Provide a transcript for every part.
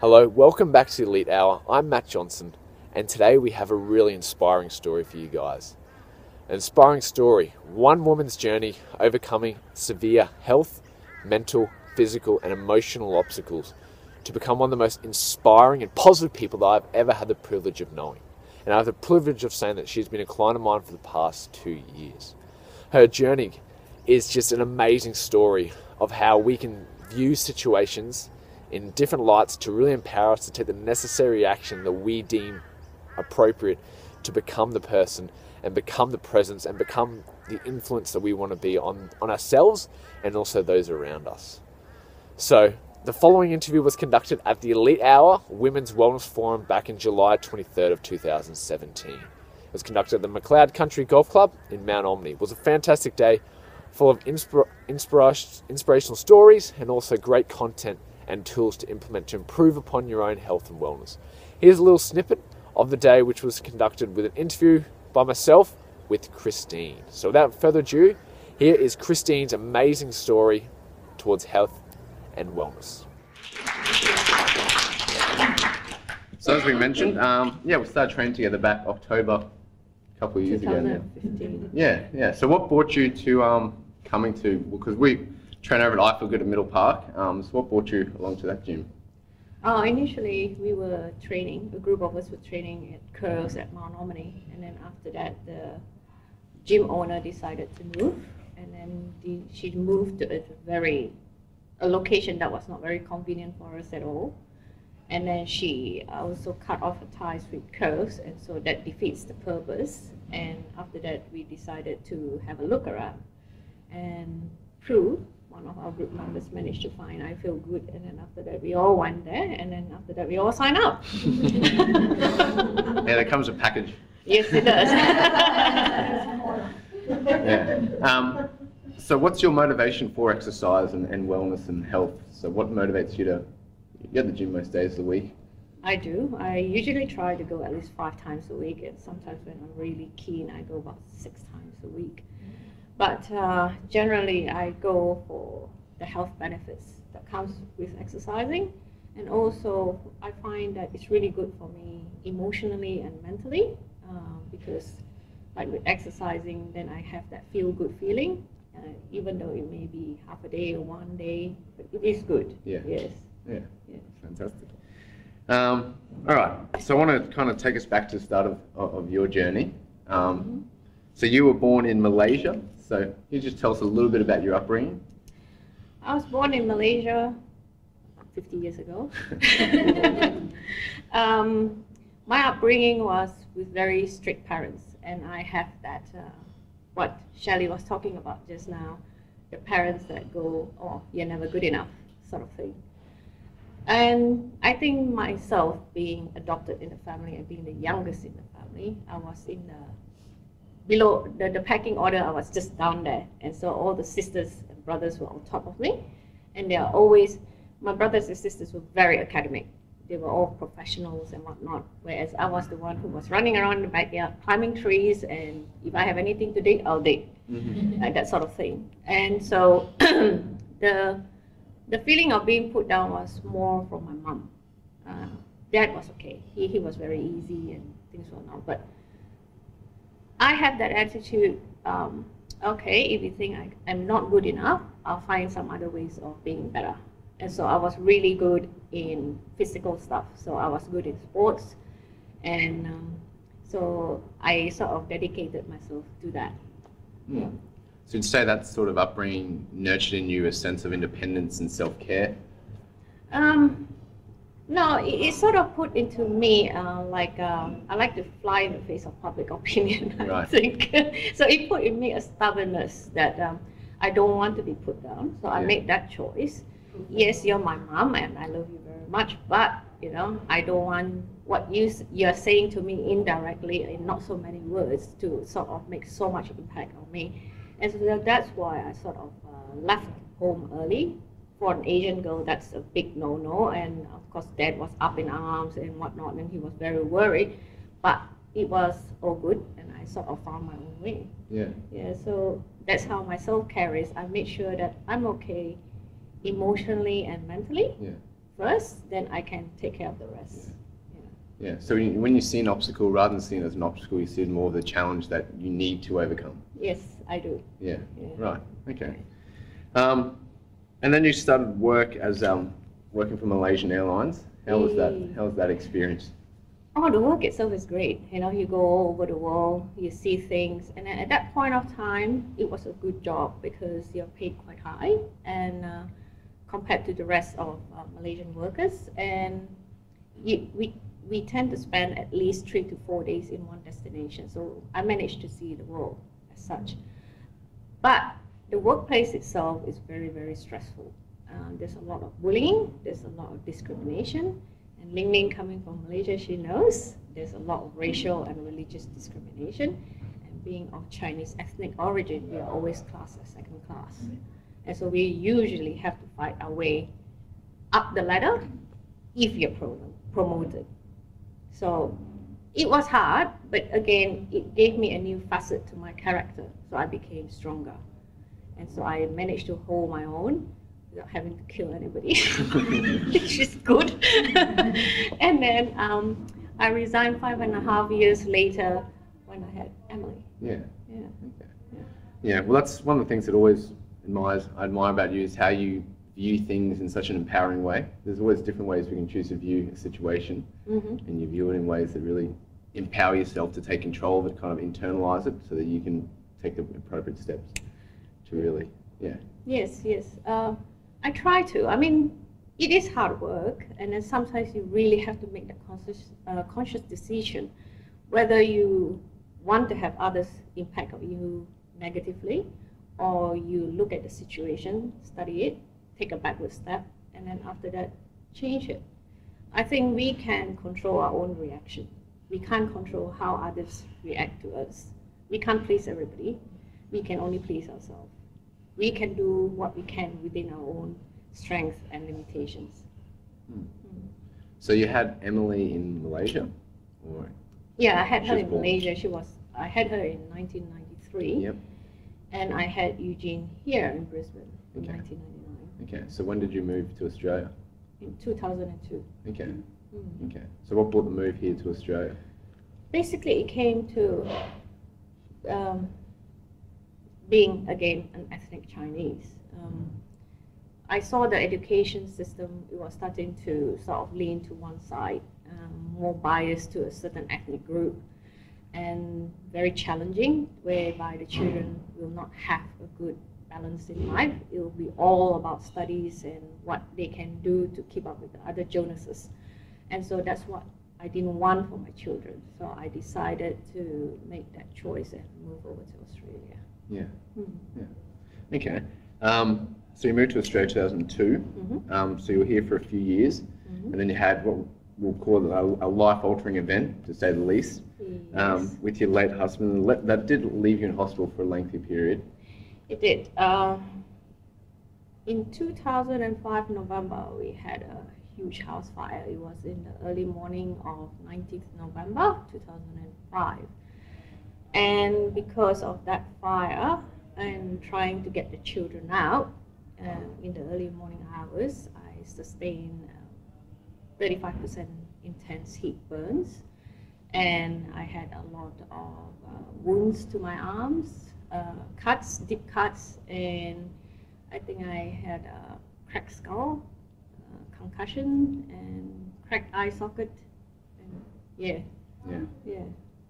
Hello, welcome back to the Elite Hour. I'm Matt Johnson, and today we have a really inspiring story for you guys. An inspiring story, one woman's journey overcoming severe health, mental, physical, and emotional obstacles to become one of the most inspiring and positive people that I've ever had the privilege of knowing. And I have the privilege of saying that she's been a client of mine for the past 2 years. Her journey is just an amazing story of how we can view situations in different lights to really empower us to take the necessary action that we deem appropriate to become the person and become the presence and become the influence that we want to be on ourselves and also those around us. So the following interview was conducted at the Elite Hour Women's Wellness Forum back in July 23rd of 2017. It was conducted at the McLeod Country Golf Club in Mount Ommaney. It was a fantastic day full of inspirational stories and also great content and tools to implement to improve upon your own health and wellness. Here's a little snippet of the day, which was conducted with an interview by myself with Christine. So without further ado, here is Christine's amazing story towards health and wellness. So as we mentioned, we started training together back October, a couple of years ago now. 2015. Yeah. So what brought you to coming to, because we train over at Eiffel Good at Middle Park, so what brought you along to that gym? Initially, we were training, a group of us were training at Curls at Mount Ommaney, and then after that, the gym owner decided to move, and then she moved to a location that was not very convenient for us at all. And then she also cut off her ties with Curls, and so that defeats the purpose. And after that, we decided to have a look around. And Prue, one of our group members, managed to find I Feel Good, and then after that we all went there, and then after that we all signed up. Yeah, that comes with a package. Yes, it does. Yeah. So what's your motivation for exercise and wellness and health? So what motivates you to, you're at the gym most days of the week? I do. I usually try to go at least 5 times a week, and sometimes when I'm really keen, I go about 6 times a week. But generally, I go for the health benefits that comes with exercising, and also I find that it's really good for me emotionally and mentally, because like with exercising, then I have that feel-good feeling, even though it may be half a day or 1 day, but it is good. Yeah. Yes. Yeah. Fantastic. All right. So I want to kind of take us back to the start of your journey. So you were born in Malaysia. So can you just tell us a little bit about your upbringing? I was born in Malaysia 50 years ago. My upbringing was with very strict parents, and I have that, what Shelley was talking about just now, the parents that go, oh, you're never good enough, sort of thing. And I think myself, being adopted in the family and being the youngest in the family, I was in below the pecking order. I was just down there, and so all the sisters and brothers were on top of me, and they are always, my brothers and sisters were very academic. They were all professionals and whatnot, whereas I was the one who was running around the backyard, climbing trees, and if I have anything to dig, I'll dig, like that sort of thing. And so the feeling of being put down was more from my mom. Dad was okay. He was very easy and things were not, but I have that attitude, okay, if you think I'm not good enough, I'll find some other ways of being better. And so I was really good in physical stuff. So I was good in sports. And so I sort of dedicated myself to that. Yeah. So you'd say that sort of upbringing nurtured in you a sense of independence and self-care? No, it sort of put into me I like to fly in the face of public opinion, I think. So it put in me a stubbornness that I don't want to be put down. So I made that choice. Yes, you're my mom and I love you very much, but I don't want what you're saying to me indirectly in not so many words to sort of make so much impact on me. And so that's why I sort of left home early. For an Asian girl, that's a big no-no, and of course Dad was up in arms and whatnot, and he was very worried, but it was all good, and I sort of found my own way. Yeah, so that's how my self-care is. I made sure that I'm okay emotionally and mentally, first, then I can take care of the rest. Yeah, so when you see an obstacle, rather than seeing it as an obstacle, you see it more of the challenge that you need to overcome. Yes, I do. Yeah, right, okay. And then you started work as working for Malaysian Airlines. How was that experience? Oh, the work itself is great. You know, you go all over the world, you see things, and at that point of time, it was a good job because you're paid quite high, and compared to the rest of Malaysian workers, and we tend to spend at least 3 to 4 days in one destination. So I managed to see the world as such. But the workplace itself is very, very stressful. There's a lot of bullying, there's a lot of discrimination, and Ling Ling coming from Malaysia, she knows there's a lot of racial and religious discrimination, and being of Chinese ethnic origin, we are always classed as second class. And so we usually have to fight our way up the ladder if you're promoted. So it was hard, but again, it gave me a new facet to my character, so I became stronger. And so I managed to hold my own without having to kill anybody, which is good. And then I resigned 5.5 years later when I had Emily. Yeah. Yeah, well, that's one of the things that I admire about you is how you view things in such an empowering way. There's always different ways we can choose to view a situation, and you view it in ways that really empower yourself to take control of it, kind of internalize it, so that you can take the appropriate steps to really, Yes. I try to. I mean, it is hard work, and then sometimes you really have to make the conscious decision whether you want to have others impact on you negatively, or you look at the situation, study it, take a backward step, and then after that, change it. I think we can control our own reaction. We can't control how others react to us. We can't please everybody. We can only please ourselves. We can do what we can within our own strengths and limitations. So you had Emily in Malaysia? Or yeah, I had her in Malaysia. I had her in 1993. Yep. And I had Eugene here in Brisbane in 1999. Okay, so when did you move to Australia? In 2002. Okay. Okay. So what brought the move here to Australia? Basically, it came to being, again, an ethnic Chinese. I saw the education system, it was starting to sort of lean to one side, more biased to a certain ethnic group, and very challenging, whereby the children will not have a good balance in life. It will be all about studies and what they can do to keep up with the other Jonases. And so that's what I didn't want for my children. So I decided to make that choice and move over to Australia. Yeah. Okay. So you moved to Australia 2002. So you were here for a few years, and then you had what we'll call a life-altering event, to say the least, with your late husband. That did leave you in hospital for a lengthy period. It did. In 2005 November, we had a huge house fire. It was in the early morning of 19th November 2005. And because of that fire and trying to get the children out in the early morning hours, I sustained 35% intense heat burns. And I had a lot of wounds to my arms, cuts, deep cuts, and I think I had a cracked skull, concussion, and cracked eye socket. And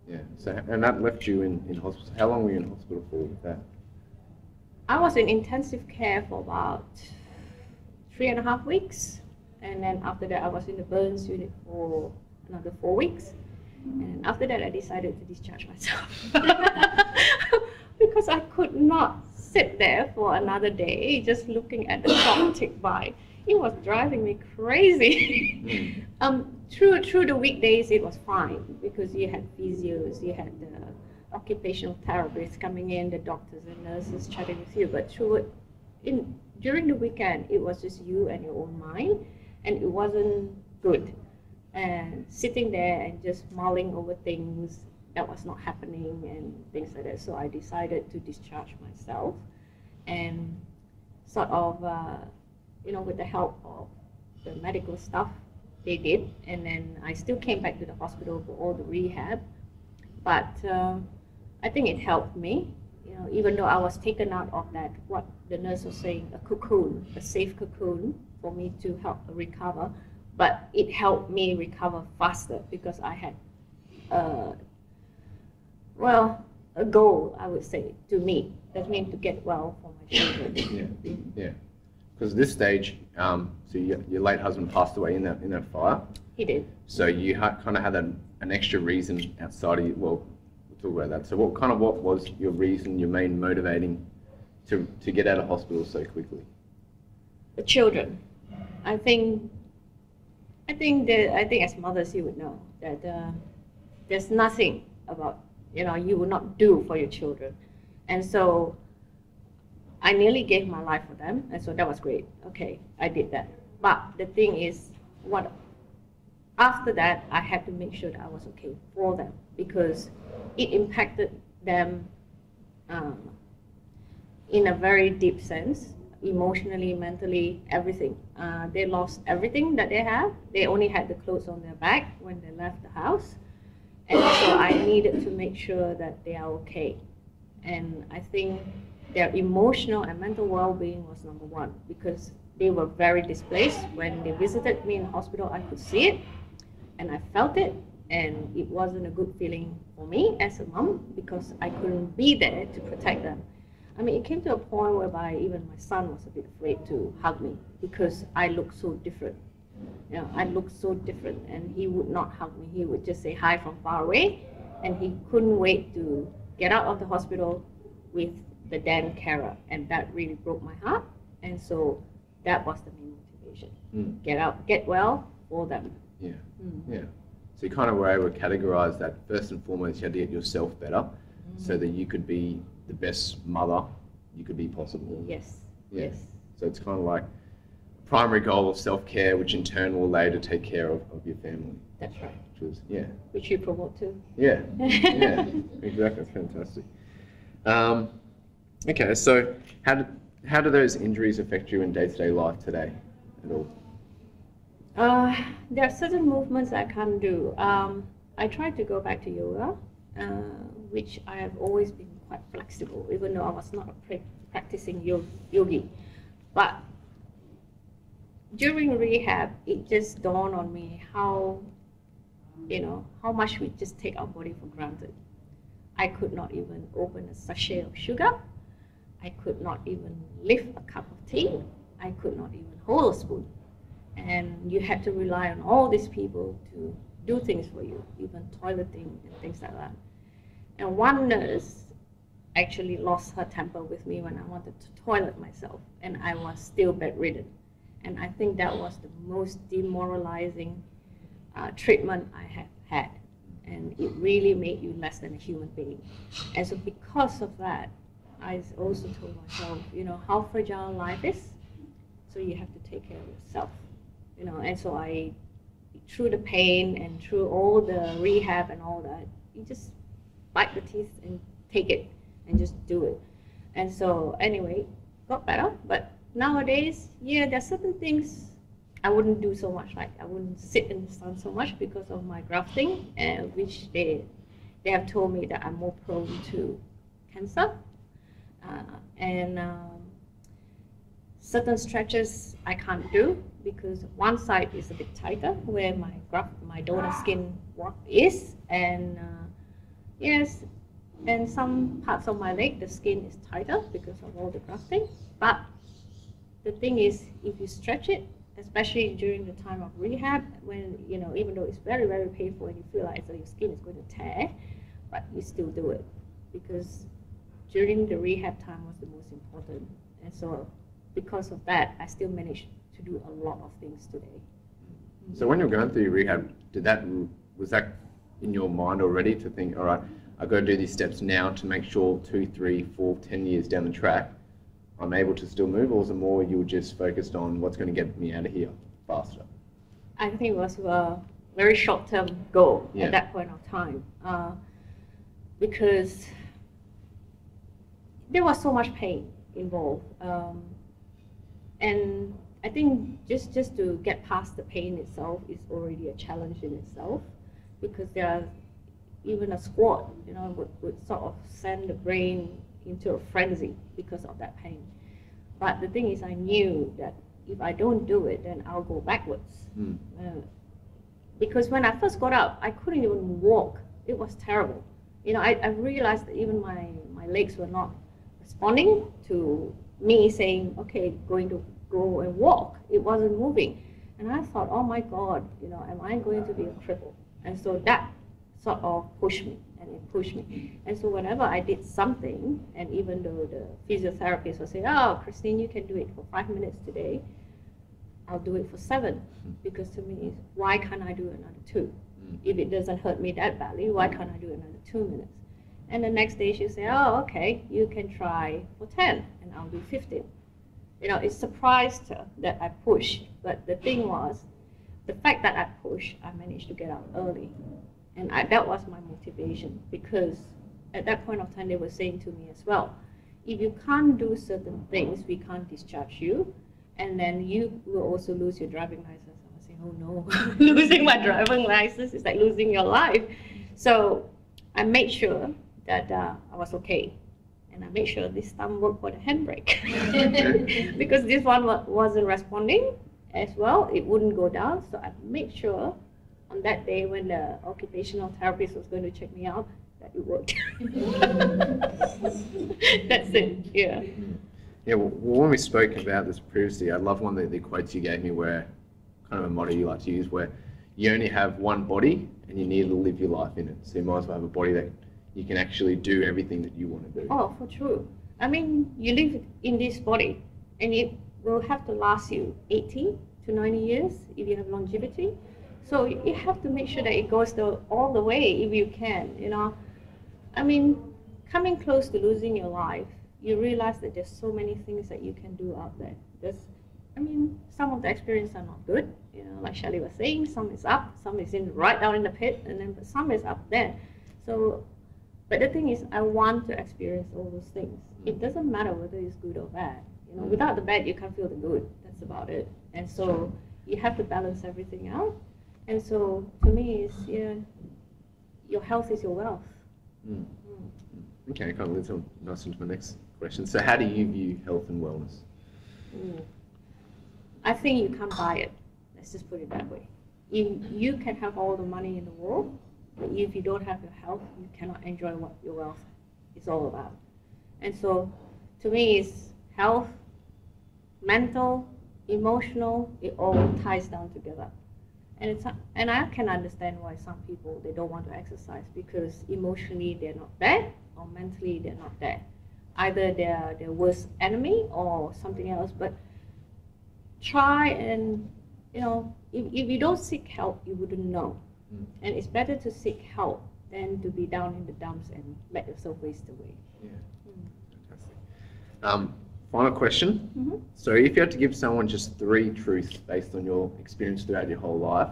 Yeah. So, and that left you in hospital. How long were you in hospital for with that? I was in intensive care for about 3.5 weeks, and then after that I was in the burns unit for another 4 weeks, and after that I decided to discharge myself because I could not sit there for another day just looking at the clock tick by. It was driving me crazy. Through the weekdays it was fine because you had physios, you had the occupational therapists coming in, the doctors and nurses chatting with you, but during the weekend it was just you and your own mind, and it wasn't good. And sitting there and just mulling over things that was not happening and things like that. So I decided to discharge myself, and sort of, with the help of the medical stuff they did, and then I still came back to the hospital for all the rehab. But I think it helped me, you know, even though I was taken out of that, what the nurse was saying, a cocoon, a safe cocoon for me to help recover. But it helped me recover faster because I had, well, a goal, I would say, to meet. That means to get well for my children. Yeah. Because this stage, so your late husband passed away in that fire. He did. So you kind of had an extra reason outside of you. Well, we'll talk about that. So what was your reason, your main motivating to get out of hospital so quickly? The children. I think as mothers you would know that there's nothing about, you know, you would not do for your children. And so I nearly gave my life for them, and so that was great. Okay, I did that. But the thing is, after that, I had to make sure that I was okay for them, because it impacted them in a very deep sense, emotionally, mentally, everything. They lost everything that they have. They only had the clothes on their back when they left the house. And so I needed to make sure that they are okay. And I think their emotional and mental well-being was number one, because they were very displaced. When they visited me in the hospital, I could see it and I felt it, and it wasn't a good feeling for me as a mom because I couldn't be there to protect them. I mean, it came to a point whereby even my son was a bit afraid to hug me because I looked so different. You know, I looked so different, and he would not hug me. He would just say hi from far away, and he couldn't wait to get out of the hospital with the then carer, and that really broke my heart. And so that was the main motivation. Get out, get well for them. Yeah. So you kind of were able to categorize that. First and foremost, you had to get yourself better so that you could be the best mother you could be possible. Yes. Yeah. Yes. So it's kind of like primary goal of self-care, which in turn will later take care of your family. That's right. Which you promote too. Yeah, exactly. That's fantastic. Okay, so how do those injuries affect you in day-to-day life today at all? There are certain movements I can't do. I try to go back to yoga, which I have always been quite flexible, even though I was not a practicing yogi. But during rehab, it just dawned on me how much we just take our body for granted. I could not even open a sachet of sugar. I could not even lift a cup of tea. I could not even hold a spoon. And you had to rely on all these people to do things for you, even toileting and things like that. And one nurse actually lost her temper with me when I wanted to toilet myself, and I was still bedridden. And I think that was the most demoralizing treatment I have had. And it really made you less than a human being. And so because of that, I also told myself, you know, how fragile life is. So you have to take care of yourself, you know. And so through the pain and through all the rehab and all that, you just bite the teeth and take it and just do it. And so anyway, got better. But nowadays, yeah, there are certain things I wouldn't do so much. Like I wouldn't sit in the sun so much because of my grafting, which they have told me that I'm more prone to cancer. Certain stretches I can't do because one side is a bit tighter where my donor skin is, and yes, and some parts of my leg the skin is tighter because of all the grafting. But the thing is, if you stretch it, especially during the time of rehab, when, you know, even though it's very, very painful and you feel like your skin is going to tear, but you still do it, because during the rehab time was the most important. And so because of that, I still managed to do a lot of things today. So when you're going through rehab, was that in your mind already to think, all right, I've got to do these steps now to make sure 2, 3, 4, 10 years down the track, I'm able to still move, or was it more you were just focused on what's going to get me out of here faster? I think it was a very short-term goal at that point of time, because there was so much pain involved, and I think just to get past the pain itself is already a challenge in itself, because there are even a squat, you know, would sort of send the brain into a frenzy because of that pain. But the thing is, I knew that if I don't do it, then I'll go backwards. Because when I first got up, I couldn't even walk. It was terrible. You know, I realized that even my legs were not responding to me saying, okay, going to go and walk. It wasn't moving. And I thought, oh my God, you know, am I going to be a cripple? And so that sort of pushed me, and it pushed me. And so whenever I did something, and even though the physiotherapist would say, oh, Christine, you can do it for 5 minutes today, I'll do it for 7. Because to me, it's, why can't I do another 2? If it doesn't hurt me that badly, why can't I do another 2 minutes? And the next day she'll say, oh, okay, you can try for 10, and I'll do 15. You know, it surprised her that I pushed, but the thing was, the fact that I pushed, I managed to get out early. And that was my motivation, because at that point of time, they were saying to me as well, if you can't do certain things, we can't discharge you, and then you will also lose your driving license. I was saying, oh no, losing my driving license is like losing your life. So I made sure that I was okay. And I made sure this time worked for the handbrake. Because this one wasn't responding as well, it wouldn't go down. So I made sure on that day when the occupational therapist was going to check me out, that it worked. That's it, yeah. Yeah, well, when we spoke about this previously, I love one of the quotes you gave me, where kind of a motto you like to use, where you only have one body and you need to live your life in it. So you might as well have a body that you can actually do everything that you want to do. Oh, for true. I mean, you live in this body, and it will have to last you 80 to 90 years if you have longevity. So you have to make sure that it goes all the way if you can, you know. I mean, coming close to losing your life, you realize that there's so many things that you can do out there. I mean, some of the experiences are not good, you know, like Shelley was saying, some is up, some is right down in the pit, and then some is up there. So, but the thing is, I want to experience all those things. It doesn't matter whether it's good or bad. You know, without the bad, you can't feel the good. That's about it. And so you have to balance everything out. And so to me, it's, yeah, your health is your wealth. Okay, kind of leads on nice into my next question. So how do you view health and wellness? I think you can't buy it. Let's just put it that way. You can have all the money in the world, but if you don't have your health, you cannot enjoy what your wealth is all about. And so to me, it's health, mental, emotional, it all ties down together. And I can understand why some people, they don't want to exercise, because emotionally they're not there, or mentally they're not there. Either they're their worst enemy or something else. But try and, you know, if you don't seek help, you wouldn't know. And it's better to seek help than to be down in the dumps and let yourself waste away. Yeah, fantastic. Final question. So if you had to give someone just 3 truths based on your experience throughout your whole life,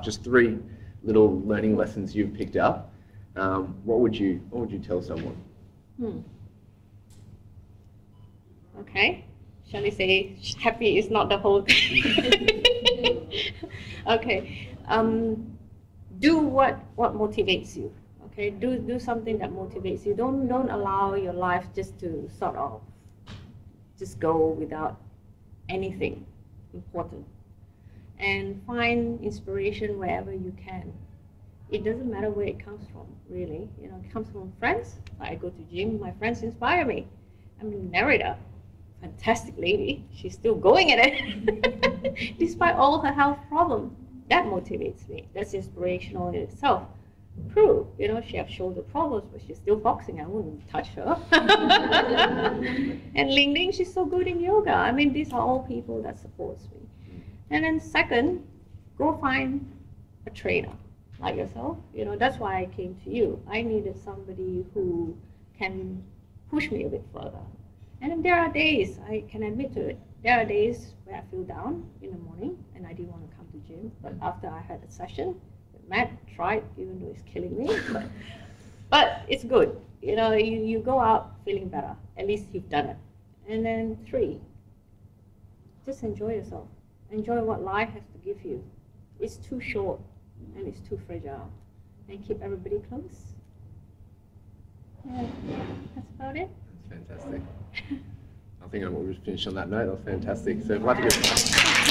just 3 little learning lessons you've picked up, what would you tell someone? Okay. Shall we say happy is not the whole thing? Okay. Do what motivates you. Okay. Do something that motivates you. Don't allow your life just to sort of just go without anything important. And find inspiration wherever you can. It doesn't matter where it comes from, really. You know, it comes from friends. I go to gym, my friends inspire me. I mean, Nerida, fantastic lady, she's still going at it. Despite all her health problems, that motivates me. That's inspirational in itself. Prue, you know, she has shoulder problems, but she's still boxing. I wouldn't touch her. And Ling Ling, she's so good in yoga. I mean, these are all people that supports me. And then second, go find a trainer like yourself. You know, that's why I came to you. I needed somebody who can push me a bit further. And then there are days, I can admit to it, there are days where I feel down in the morning and I didn't want to come to gym. But after I had a session, Matt tried, even though it's killing me. But it's good. You know, you go out feeling better. At least you've done it. And then 3, just enjoy yourself. Enjoy what life has to give you. It's too short and it's too fragile. And keep everybody close. Yeah, that's about it. That's fantastic. I think we'll just finish on that note. That was fantastic. So, I'd like to go.